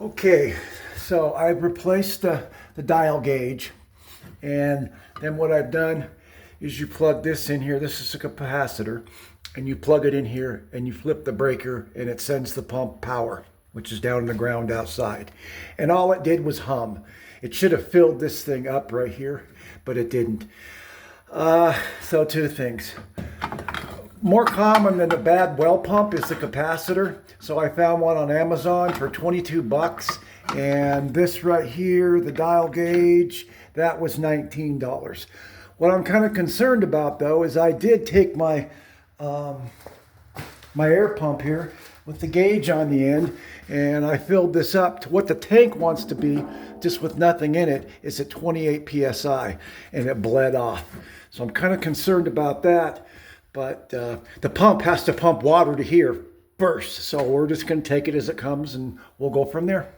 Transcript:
Okay, so I've replaced the dial gauge, and then what I've done is you plug this in here. This is a capacitor, and you plug it in here and you flip the breaker and it sends the pump power, which is down in the ground outside. And all it did was hum. It should have filled this thing up right here, but it didn't. So two things. More common than the bad well pump is the capacitor. So I found one on Amazon for 22 bucks. And this right here, the dial gauge, that was $19. What I'm kind of concerned about though is I did take my my air pump here with the gauge on the end, and I filled this up to what the tank wants to be, just with nothing in it. It's at 28 psi, and it bled off. So I'm kind of concerned about that. But the pump has to pump water to here first. So we're just going to take it as it comes and we'll go from there.